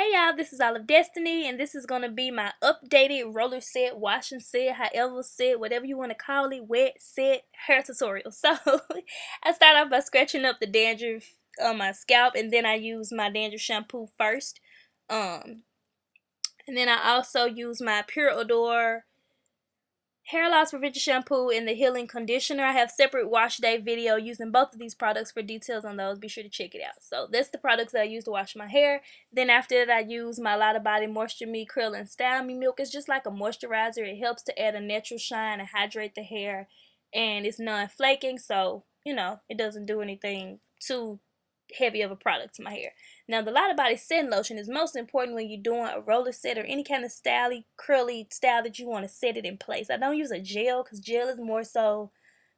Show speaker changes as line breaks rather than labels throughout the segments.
Hey y'all, this is All of Destiny, and this is going to be my updated roller set, washing set, however set, whatever you want to call it, wet set hair tutorial. So, I start off by scratching up the dandruff on my scalp, and then I use my dandruff shampoo first. And then I also use my Pura hair loss prevention shampoo and the healing conditioner. I have separate wash day video using both of these products. For details on those, be sure to check it out. So that's the products that I use to wash my hair. Then after that, I use my LottaBody Moisture Me Curl and Style Me Milk. It's just like a moisturizer. It helps to add a natural shine and hydrate the hair, and it's non-flaking, so it doesn't do anything too heavy of a product to my hair. Now, the LottaBody setting lotion is most important when you're doing a roller set or any kind of styly, curly style that you want to set it in place. I don't use a gel because gel is more so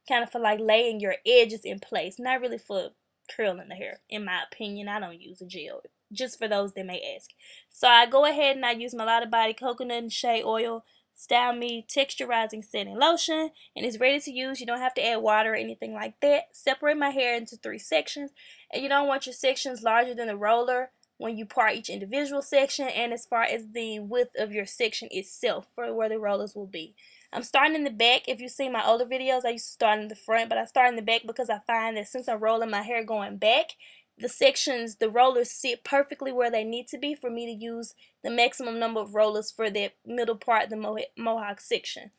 kind of for like laying your edges in place, not really for curling the hair. In my opinion, I don't use a gel, just for those that may ask. So I go ahead and I use my LottaBody coconut and shea oil Style Me texturizing setting lotion, and it's ready to use. You don't have to add water or anything like that. Separate my hair into 3 sections, and you don't want your sections larger than the roller when you part each individual section, and as far as the width of your section itself for where the rollers will be. I'm starting in the back. If you see my older videos, I used to start in the front, but I start in the back because I find that since I'm rolling my hair going back, the sections, the rollers sit perfectly where they need to be for me to use the maximum number of rollers for that middle part, the mohawk section.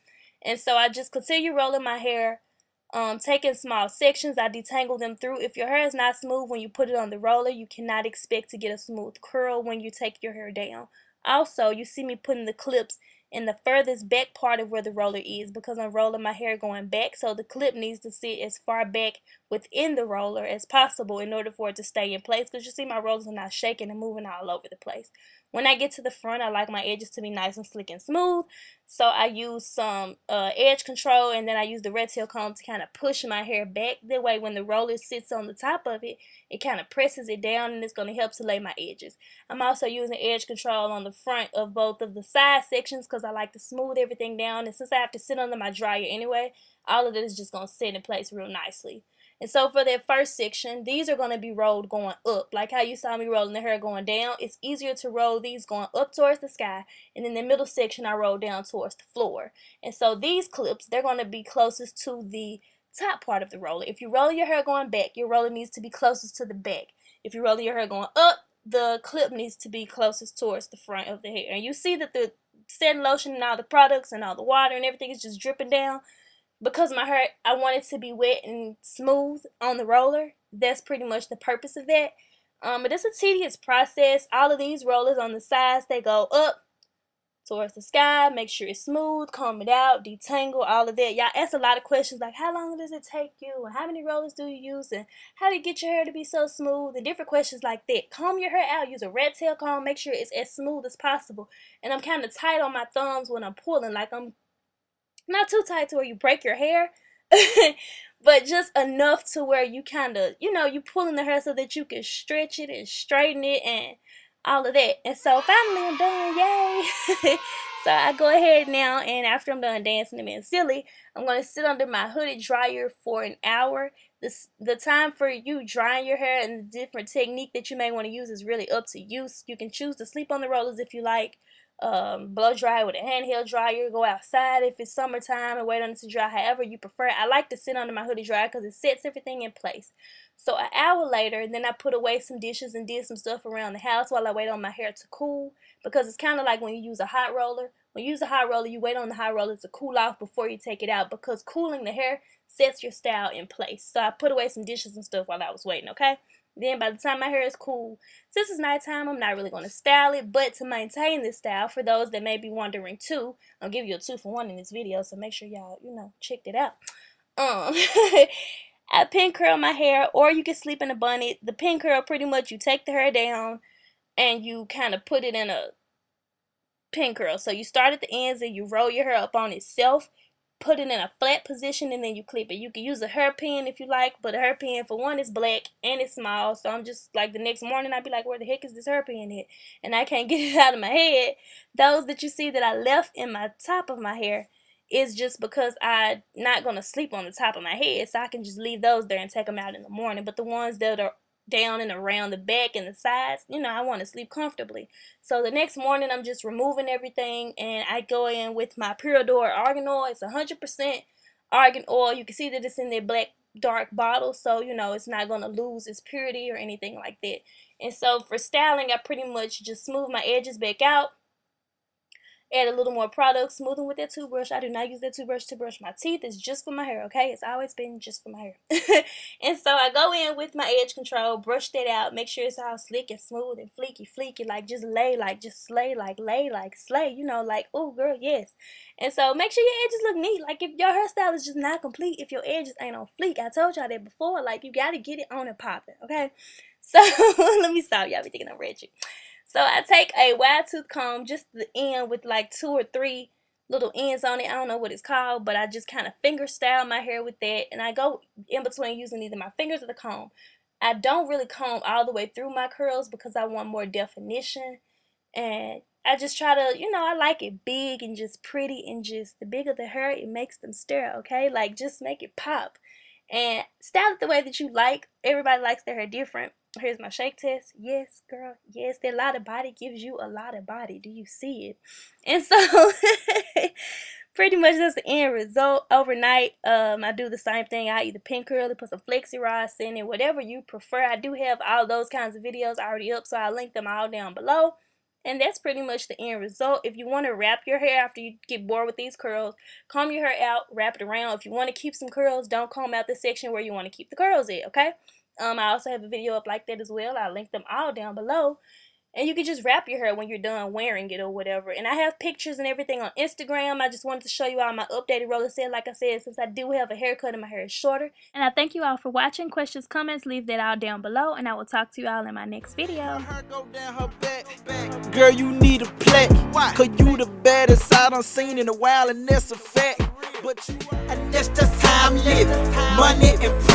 And so I just continue rolling my hair, taking small sections. I detangle them through. If your hair is not smooth when you put it on the roller, you cannot expect to get a smooth curl when you take your hair down. Also, you see me putting the clips in the furthest back part of where the roller is because I'm rolling my hair going back, so the clip needs to sit as far back within the roller as possible in order for it to stay in place, because you see my rollers are not shaking and moving all over the place. When I get to the front, I like my edges to be nice and slick and smooth, so I use some edge control, and then I use the red tail comb to kind of push my hair back. That way when the roller sits on the top of it, it kind of presses it down, and it's going to help to lay my edges. I'm also using edge control on the front of both of the side sections because I like to smooth everything down, and since I have to sit under my dryer anyway, all of it is just going to sit in place real nicely. And so for that first section, these are going to be rolled going up. Like how you saw me rolling the hair going down, it's easier to roll these going up towards the sky. And in the middle section, I roll down towards the floor. And so these clips, they're going to be closest to the top part of the roller. If you roll your hair going back, your roller needs to be closest to the back. If you roll your hair going up, the clip needs to be closest towards the front of the hair. And you see that the setting lotion and all the products and all the water and everything is just dripping down. Because my hair, I want it to be wet and smooth on the roller. That's pretty much the purpose of that. But it's a tedious process. All of these rollers on the sides, they go up towards the sky. Make sure it's smooth, comb it out, detangle, all of that. Y'all ask a lot of questions like, how long does it take you? And how many rollers do you use? And how do you get your hair to be so smooth? And different questions like that. Comb your hair out. Use a red tail comb. Make sure it's as smooth as possible. And I'm kind of tight on my thumbs when I'm pulling. Like I'm not too tight to where you break your hair, but just enough to where you kind of, you pulling the hair so that you can stretch it and straighten it and all of that. And so finally I'm done, yay. So I go ahead now, and after I'm done dancing and being silly, I'm going to sit under my hooded dryer for an hour. The time for you drying your hair and the different technique that you may want to use is really up to you. You can choose to sleep on the rollers if you like. Blow dry with a handheld dryer, go outside if it's summertime and wait on it to dry, however you prefer. I like to sit under my hoodie dryer because it sets everything in place. So an hour later, then I put away some dishes and did some stuff around the house while I wait on my hair to cool, because it's kind of like when you use a hot roller. When you use a hot roller, you wait on the hot roller to cool off before you take it out, because cooling the hair sets your style in place. So I put away some dishes and stuff while I was waiting, okay? Then by the time my hair is cool, since it's nighttime, I'm not really going to style it. But to maintain this style, for those that may be wondering too, I'll give you a 2-for-1 in this video, so make sure y'all, checked it out. I pin curl my hair, or you can sleep in a bunny. The pin curl, pretty much you take the hair down and you kind of put it in a pin curl. So you start at the ends and you roll your hair up on itself, put it in a flat position, and then you clip it. You can use a hairpin if you like, but a hairpin, for one, is black and it's small, so I'm just like, the next morning I'd be like, where the heck is this hairpin at? And I can't get it out of my head. Those that you see that I left in my top of my hair is just because I'm not going to sleep on the top of my head, so I can just leave those there and take them out in the morning. But the ones that are down and around the back and the sides. You know, I want to sleep comfortably. So the next morning, I'm just removing everything, and I go in with my Pura Argan Oil. It's 100% Argan Oil. You can see that it's in their black dark bottle, so you know it's not going to lose its purity or anything like that. And so for styling, I pretty much just smooth my edges back out, add a little more product, smoothing with that toothbrush. I do not use that toothbrush to brush my teeth. It's just for my hair, okay? It's always been just for my hair. And so I go in with my edge control, brush that out, make sure it's all slick and smooth and fleeky, like just lay, like just slay, like lay, like slay, you know, like, oh girl, yes. And so make sure your edges look neat. Like if your hairstyle is just not complete, if your edges ain't on fleek, I told y'all that before, like you gotta get it on and popping, okay? So let me stop, y'all be thinking I'm ratchet. So I take a wide tooth comb, just the end with like 2 or 3 little ends on it. I don't know what it's called, but I just kind of finger style my hair with that. And I go in between using either my fingers or the comb. I don't really comb all the way through my curls because I want more definition. And I just try to, you know, I like it big and just pretty, and just the bigger the hair, it makes them stare, okay? Like just make it pop. And style it the way that you like. Everybody likes their hair different. Here's my shake test. Yes, girl. Yes, that LottaBody gives you a lot of body. Do you see it? And so, pretty much that's the end result. Overnight, I do the same thing. I either pin curl it, put some flexi rods in it, whatever you prefer. I do have all those kinds of videos already up, so I'll link them all down below. And that's pretty much the end result. If you want to wrap your hair after you get bored with these curls, comb your hair out, wrap it around. If you want to keep some curls, don't comb out the section where you want to keep the curls at, okay? I also have a video up like that as well. I'll link them all down below. And you can just wrap your hair when you're done wearing it or whatever. And I have pictures and everything on Instagram. I just wanted to show you all my updated roller set. Like I said, since I do have a haircut and my hair is shorter. And I thank you all for watching. Questions, comments, leave that all down below. And I will talk to you all in my next video.
Girl, you need a plaque. Cause you the baddest I done seen in a while, and that's a fact. But you, and that's just how I'm living. Money and